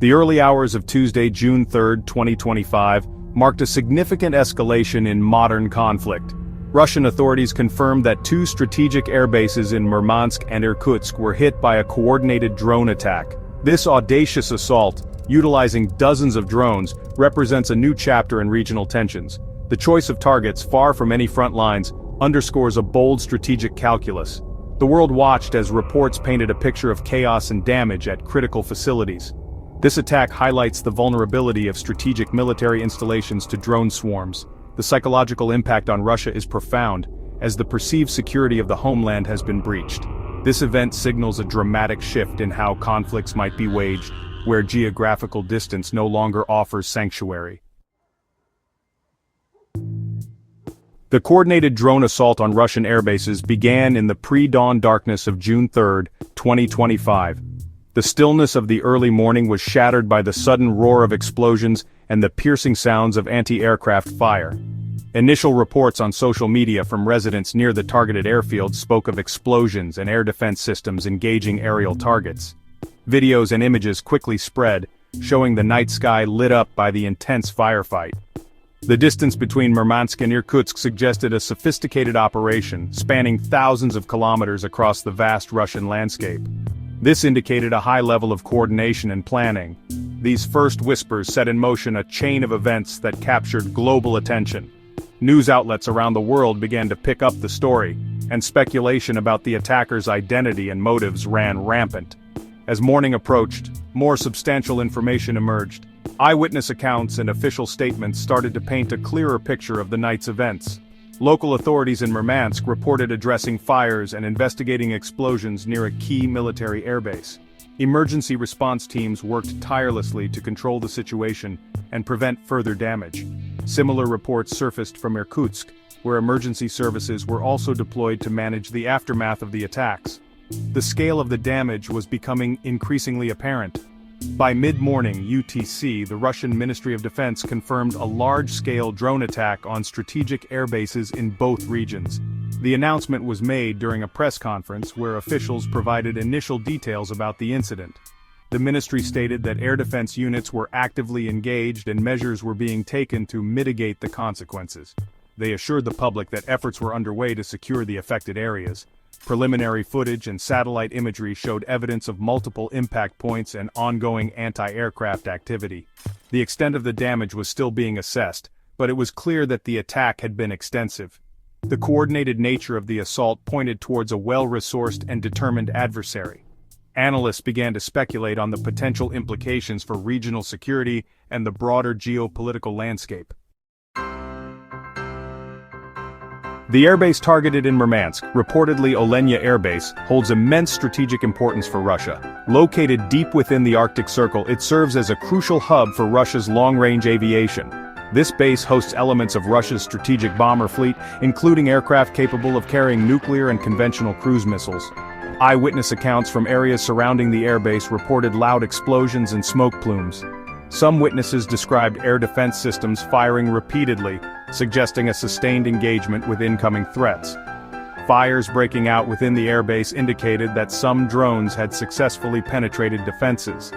The early hours of Tuesday, June 3, 2025, marked a significant escalation in modern conflict. Russian authorities confirmed that two strategic airbases in Murmansk and Irkutsk were hit by a coordinated drone attack. This audacious assault, utilizing dozens of drones, represents a new chapter in regional tensions. The choice of targets, far from any front lines, underscores a bold strategic calculus. The world watched as reports painted a picture of chaos and damage at critical facilities. This attack highlights the vulnerability of strategic military installations to drone swarms. The psychological impact on Russia is profound, as the perceived security of the homeland has been breached. This event signals a dramatic shift in how conflicts might be waged, where geographical distance no longer offers sanctuary. The coordinated drone assault on Russian airbases began in the pre-dawn darkness of June 3, 2025. The stillness of the early morning was shattered by the sudden roar of explosions and the piercing sounds of anti-aircraft fire. Initial reports on social media from residents near the targeted airfields spoke of explosions and air defense systems engaging aerial targets. Videos and images quickly spread, showing the night sky lit up by the intense firefight. The distance between Murmansk and Irkutsk suggested a sophisticated operation, spanning thousands of kilometers across the vast Russian landscape. This indicated a high level of coordination and planning. These first whispers set in motion a chain of events that captured global attention. News outlets around the world began to pick up the story, and speculation about the attacker's identity and motives ran rampant. As morning approached, more substantial information emerged. Eyewitness accounts and official statements started to paint a clearer picture of the night's events. Local authorities in Murmansk reported addressing fires and investigating explosions near a key military airbase. Emergency response teams worked tirelessly to control the situation and prevent further damage. Similar reports surfaced from Irkutsk, where emergency services were also deployed to manage the aftermath of the attacks. The scale of the damage was becoming increasingly apparent. By mid-morning UTC, the Russian Ministry of Defense confirmed a large-scale drone attack on strategic airbases in both regions. The announcement was made during a press conference where officials provided initial details about the incident. The ministry stated that air defense units were actively engaged and measures were being taken to mitigate the consequences. They assured the public that efforts were underway to secure the affected areas. Preliminary footage and satellite imagery showed evidence of multiple impact points and ongoing anti-aircraft activity. The extent of the damage was still being assessed, but it was clear that the attack had been extensive. The coordinated nature of the assault pointed towards a well-resourced and determined adversary. Analysts began to speculate on the potential implications for regional security and the broader geopolitical landscape. The airbase targeted in Murmansk, reportedly Olenya Air Base, holds immense strategic importance for Russia. Located deep within the Arctic Circle, it serves as a crucial hub for Russia's long-range aviation. This base hosts elements of Russia's strategic bomber fleet, including aircraft capable of carrying nuclear and conventional cruise missiles. Eyewitness accounts from areas surrounding the airbase reported loud explosions and smoke plumes. Some witnesses described air defense systems firing repeatedly, suggesting a sustained engagement with incoming threats. Fires breaking out within the airbase indicated that some drones had successfully penetrated defenses.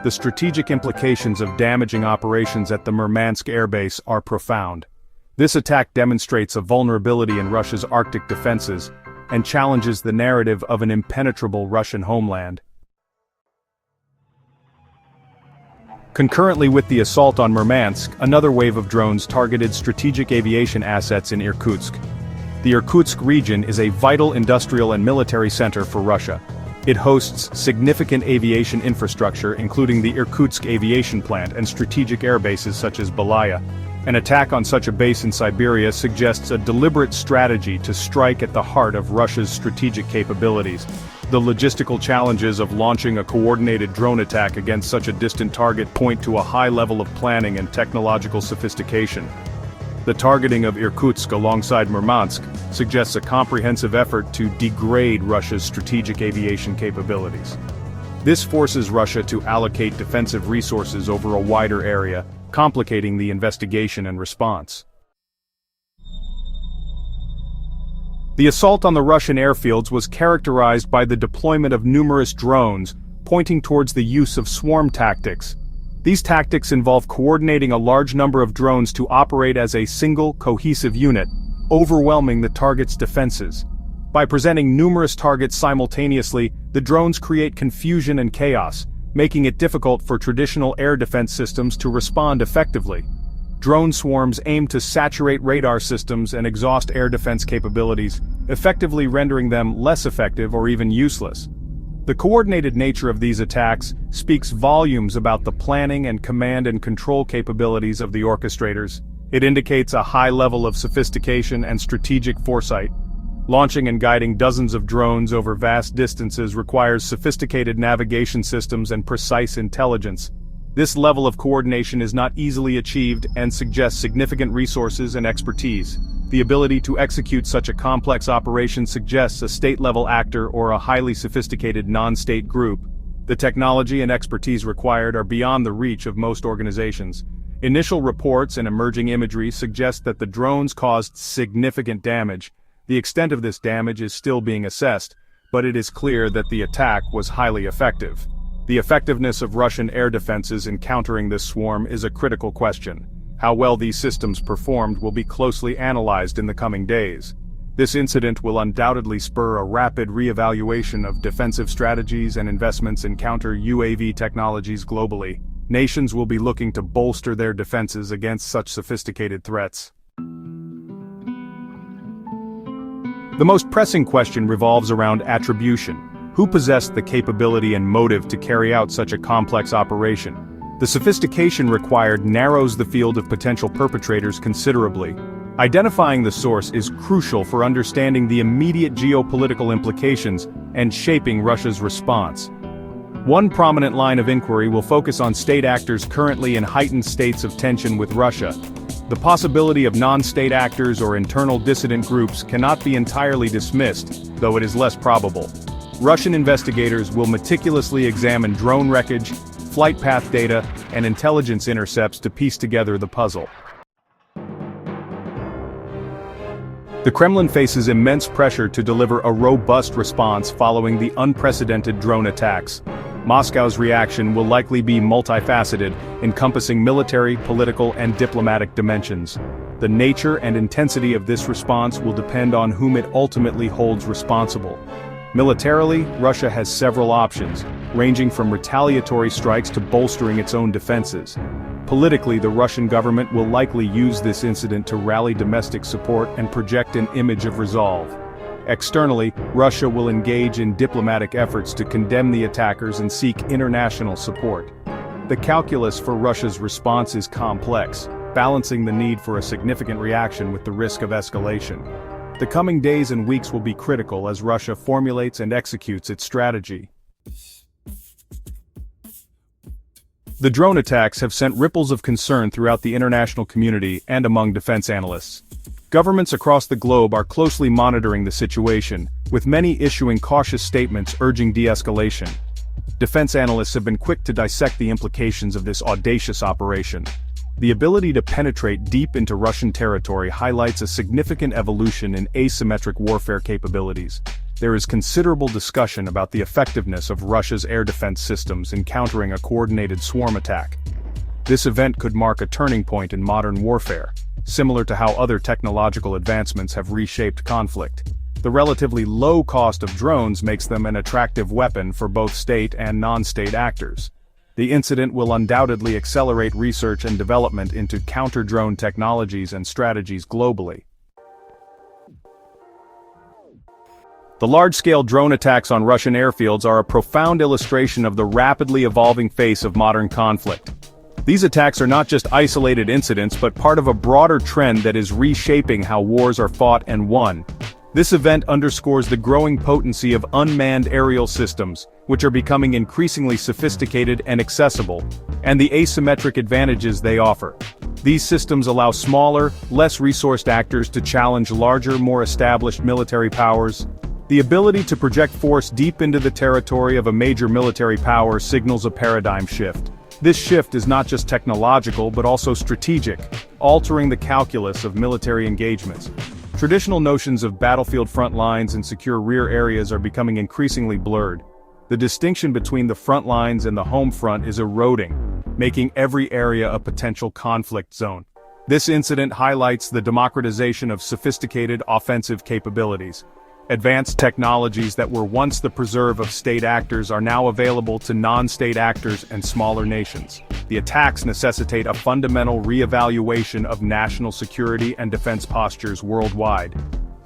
The strategic implications of damaging operations at the Murmansk airbase are profound. This attack demonstrates a vulnerability in Russia's Arctic defenses and challenges the narrative of an impenetrable Russian homeland. Concurrently with the assault on Murmansk, another wave of drones targeted strategic aviation assets in Irkutsk. The Irkutsk region is a vital industrial and military center for Russia. It hosts significant aviation infrastructure, including the Irkutsk Aviation Plant and strategic air bases such as Belaya. An attack on such a base in Siberia suggests a deliberate strategy to strike at the heart of Russia's strategic capabilities. The logistical challenges of launching a coordinated drone attack against such a distant target point to a high level of planning and technological sophistication. The targeting of Irkutsk alongside Murmansk suggests a comprehensive effort to degrade Russia's strategic aviation capabilities. This forces Russia to allocate defensive resources over a wider area, complicating the investigation and response. The assault on the Russian airfields was characterized by the deployment of numerous drones, pointing towards the use of swarm tactics. These tactics involve coordinating a large number of drones to operate as a single, cohesive unit, overwhelming the target's defenses. By presenting numerous targets simultaneously, the drones create confusion and chaos, making it difficult for traditional air defense systems to respond effectively. Drone swarms aim to saturate radar systems and exhaust air defense capabilities, effectively rendering them less effective or even useless. The coordinated nature of these attacks speaks volumes about the planning and command and control capabilities of the orchestrators. It indicates a high level of sophistication and strategic foresight. Launching and guiding dozens of drones over vast distances requires sophisticated navigation systems and precise intelligence. This level of coordination is not easily achieved and suggests significant resources and expertise. The ability to execute such a complex operation suggests a state-level actor or a highly sophisticated non-state group. The technology and expertise required are beyond the reach of most organizations. Initial reports and emerging imagery suggest that the drones caused significant damage. The extent of this damage is still being assessed, but it is clear that the attack was highly effective. The effectiveness of Russian air defenses in countering this swarm is a critical question. How well these systems performed will be closely analyzed in the coming days. This incident will undoubtedly spur a rapid re-evaluation of defensive strategies and investments in counter-UAV technologies globally. Nations will be looking to bolster their defenses against such sophisticated threats. The most pressing question revolves around attribution. Who possessed the capability and motive to carry out such a complex operation? The sophistication required narrows the field of potential perpetrators considerably. Identifying the source is crucial for understanding the immediate geopolitical implications and shaping Russia's response. One prominent line of inquiry will focus on state actors currently in heightened states of tension with Russia. The possibility of non-state actors or internal dissident groups cannot be entirely dismissed, though it is less probable. Russian investigators will meticulously examine drone wreckage, flight path data, and intelligence intercepts to piece together the puzzle. The Kremlin faces immense pressure to deliver a robust response following the unprecedented drone attacks. Moscow's reaction will likely be multifaceted, encompassing military, political, and diplomatic dimensions. The nature and intensity of this response will depend on whom it ultimately holds responsible. Militarily, Russia has several options, ranging from retaliatory strikes to bolstering its own defenses. Politically, the Russian government will likely use this incident to rally domestic support and project an image of resolve. Externally, Russia will engage in diplomatic efforts to condemn the attackers and seek international support. The calculus for Russia's response is complex, balancing the need for a significant reaction with the risk of escalation. The coming days and weeks will be critical as Russia formulates and executes its strategy. The drone attacks have sent ripples of concern throughout the international community and among defense analysts. Governments across the globe are closely monitoring the situation, with many issuing cautious statements urging de-escalation. Defense analysts have been quick to dissect the implications of this audacious operation. The ability to penetrate deep into Russian territory highlights a significant evolution in asymmetric warfare capabilities. There is considerable discussion about the effectiveness of Russia's air defense systems in countering a coordinated swarm attack. This event could mark a turning point in modern warfare, similar to how other technological advancements have reshaped conflict. The relatively low cost of drones makes them an attractive weapon for both state and non-state actors. The incident will undoubtedly accelerate research and development into counter-drone technologies and strategies globally. The large-scale drone attacks on Russian airfields are a profound illustration of the rapidly evolving face of modern conflict. These attacks are not just isolated incidents but part of a broader trend that is reshaping how wars are fought and won. This event underscores the growing potency of unmanned aerial systems, which are becoming increasingly sophisticated and accessible, and the asymmetric advantages they offer. These systems allow smaller, less resourced actors to challenge larger, more established military powers. The ability to project force deep into the territory of a major military power signals a paradigm shift. This shift is not just technological but also strategic, altering the calculus of military engagements. Traditional notions of battlefield front lines and secure rear areas are becoming increasingly blurred. The distinction between the front lines and the home front is eroding, making every area a potential conflict zone. This incident highlights the democratization of sophisticated offensive capabilities. Advanced technologies that were once the preserve of state actors are now available to non-state actors and smaller nations. The attacks necessitate a fundamental re-evaluation of national security and defense postures worldwide.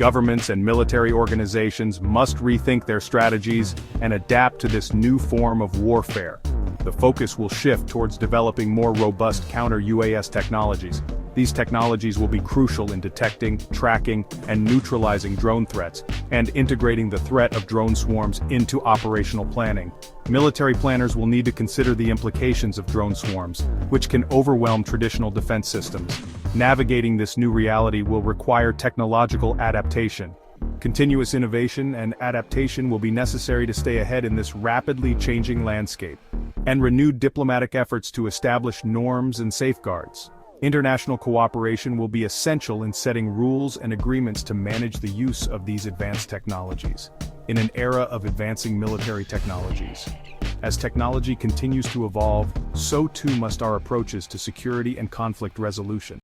Governments and military organizations must rethink their strategies and adapt to this new form of warfare. The focus will shift towards developing more robust counter-UAS technologies. These technologies will be crucial in detecting, tracking, and neutralizing drone threats, and integrating the threat of drone swarms into operational planning. Military planners will need to consider the implications of drone swarms, which can overwhelm traditional defense systems. Navigating this new reality will require technological adaptation. Continuous innovation and adaptation will be necessary to stay ahead in this rapidly changing landscape, and renewed diplomatic efforts to establish norms and safeguards. International cooperation will be essential in setting rules and agreements to manage the use of these advanced technologies. In an era of advancing military technologies, as technology continues to evolve, so too must our approaches to security and conflict resolution.